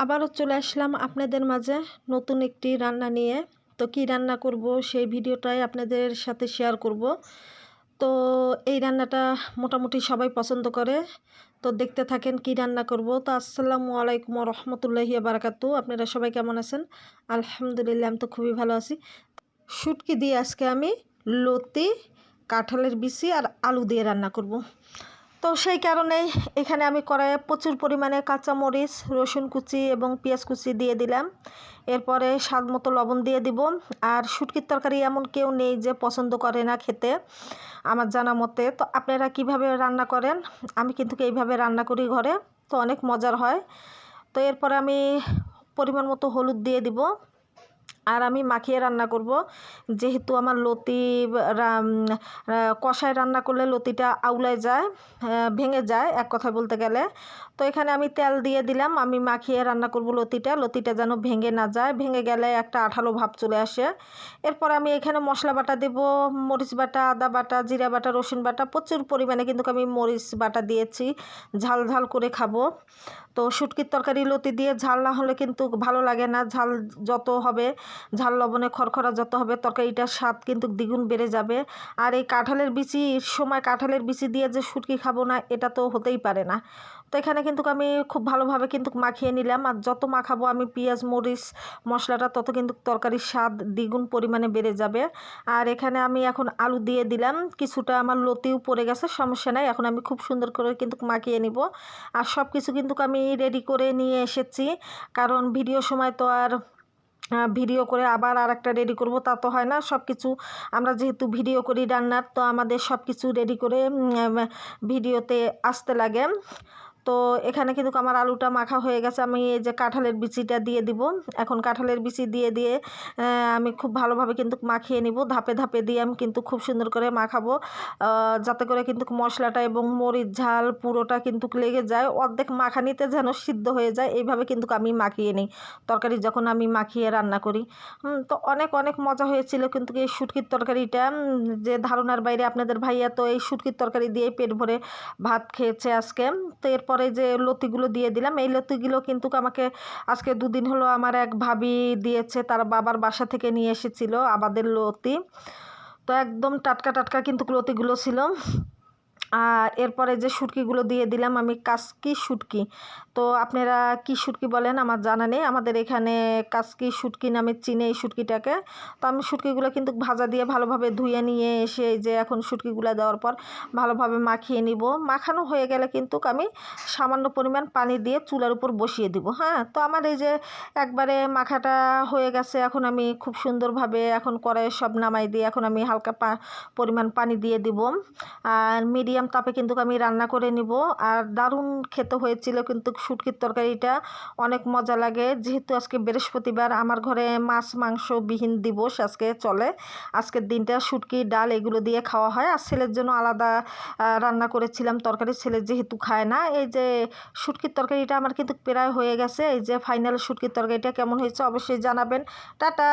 আবারও চলে আসলাম আপনাদের মাঝে নতুন একটি রান্না নিয়ে। তো কী রান্না করব সেই ভিডিওটাই আপনাদের সাথে শেয়ার করব। তো এই রান্নাটা মোটামুটি সবাই পছন্দ করে। তো দেখতে থাকেন কি রান্না করব। তো আসসালামু আলাইকুম রহমতুল্লাহি বারাকাতু। আপনারা সবাই কেমন আছেন? আলহামদুলিল্লাহ, আমি তো খুবই ভালো আছি। শুটকি দিয়ে আজকে আমি লতি, কাঁঠালের বিচি আর আলু দিয়ে রান্না করব। তো সেই কারণেই এখানে আমি কড়াইয়ে প্রচুর পরিমাণে কাঁচামরিচ, রসুন কুচি এবং পেঁয়াজ কুচি দিয়ে দিলাম। এরপরে স্বাদ মতো লবণ দিয়ে দিব। আর শুটকির তরকারি এমন কেউ নেই যে পছন্দ করে না খেতে, আমার জানা মতে। তো আপনারা কিভাবে রান্না করেন? আমি কিন্তু এইভাবে রান্না করি ঘরে, তো অনেক মজার হয়। তো এরপরে আমি পরিমাণ মতো হলুদ দিয়ে দিব। আর আমি মাখিয়ে রান্না করব, যেহেতু আমার লতি কষায় রান্না করলে লতিটা আউলায় যায়, ভেঙে যায় এক কথায় বলতে গেলে। তো এখানে আমি তেল দিয়ে দিলাম। আমি মাখিয়ে রান্না করব লতিটা যেন ভেঙে না যায়, ভেঙে গেলে একটা আঠালো ভাব চলে আসে। এরপর আমি এখানে মশলা বাটা দেব, মরিচ বাটা, আদা বাটা, জিরা বাটা, রসুন বাটা, প্রচুর পরিমাণে কিন্তু আমি মরিচ বাটা দিয়েছি, ঝাল ঝাল করে খাবো। তো শুটকির তরকারি লতি দিয়ে ঝাল না হলে কিন্তু ভালো লাগে না। ঝাল যত হবে, ঝাল লবণে খরখরা যত হবে, তরকারিটার স্বাদ কিন্তু দ্বিগুণ বেড়ে যাবে। আর এই কাঁঠালের বিচির সময় কাঁঠালের বিচি দিয়ে যে শুটকি খাবো না, এটা তো হতেই পারে না। তো এখানে কিন্তু আমি খুব ভালোভাবে কিন্তু মাখিয়ে নিলাম। আর যত মাখাবো আমি পেঁয়াজ মরিচ মশলাটা, তত কিন্তু তরকারির স্বাদ দ্বিগুণ পরিমাণে বেড়ে যাবে। আর এখানে আমি এখন আলু দিয়ে দিলাম। কিছুটা আমার লতিও পড়ে গেছে, সমস্যা নাই। এখন আমি খুব সুন্দর করে কিন্তু মাখিয়ে নিব। আর সব কিছু কিন্তু আমি রেডি করে নিয়ে এসেছি, কারণ ভিডিও সময় তো আর ভিডিও করে আবার আর একটা রেডি করব তা তো হয় না। সব কিছু আমরা যেহেতু ভিডিও করি রান্নার, তো আমাদের সব কিছু রেডি করে ভিডিওতে আসতে লাগে। তো এখানে কিন্তু আমার আলুটা মাখা হয়ে গেছে। আমি এই যে কাঁঠালের বিচিটা দিয়ে দিব। এখন কাঁঠালের বিচি দিয়ে আমি খুব ভালোভাবে কিন্তু মাখিয়ে নিব। ধাপে ধাপে দিয়ে আমি কিন্তু খুব সুন্দর করে মাখাবো, যাতে করে কিন্তু মশলাটা এবং মরিচ ঝাল পুরোটা কিন্তু লেগে যায়, অর্ধেক মাখানিতে যেন সিদ্ধ হয়ে যায়। এইভাবে কিন্তু আমি মাখিয়ে নিই তরকারি যখন আমি মাখিয়ে রান্না করি। তো অনেক অনেক মজা হয়েছিল কিন্তু এই শুটকির তরকারিটা, যে ধারণার বাইরে। আপনাদের ভাইয়া তো এই শুটকির তরকারি দিয়েই পেট ভরে ভাত খেয়েছে আজকে। তো এরপরে যে লতিগুলো দিয়ে দিলাম, এই লতিগুলো কিন্তু আমাকে আজকে দুদিন হলো আমার এক ভাবি দিয়েছে, তার বাবার বাসা থেকে নিয়ে এসেছিল আবাদের লতি। তো একদম টাটকা টাটকা কিন্তু লতিগুলো ছিল। আর এরপরে যে শুটকিগুলো দিয়ে দিলাম আমি, কাসকি শুটকি। তো আপনারা কি শুটকি বলেন আমার জানা নেই, আমাদের এখানে কাসকি শুটকি নামে চিনে এই শুটকিটাকে। তো আমি শুটকিগুলো কিন্তু ভাজা দিয়ে ভালোভাবে ধুয়ে নিয়ে এসে যে এখন শুটকিগুলো দেওয়ার পর ভালোভাবে মাখিয়ে নিব। মাখানো হয়ে গেলে কিন্তু আমি সামান্য পরিমাণ পানি দিয়ে চুলার উপর বসিয়ে দিব। হ্যাঁ, তো আমার এই যে একবারে মাখাটা হয়ে গেছে। এখন আমি খুব সুন্দরভাবে এখন কড়াইয়ে সব নামাই দিয়ে এখন আমি হালকা পরিমাণ পানি দিয়ে দিব। আর মিডিয়াম তাপে কিন্তু আমি রান্না করে নিব। আর দারুণ খেতে হয়েছিল কিন্তু শুটকির তরকারিটা, অনেক মজা লাগে। যেহেতু আজকে বৃহস্পতিবার, আমার ঘরে মাছ মাংস বিহীন দিবস আজকে চলে। আজকের দিনটা শুটকি ডাল এগুলো দিয়ে খাওয়া হয়। আর ছেলের জন্য আলাদা রান্না করেছিলাম তরকারি, ছেলে যেহেতু খায় না। এই যে শুটকির তরকারিটা আমার কিন্তু প্রায় হয়ে গেছে। এই যে ফাইনাল শুটকির তরকারিটা কেমন হয়েছে অবশ্যই জানাবেন। টাটা।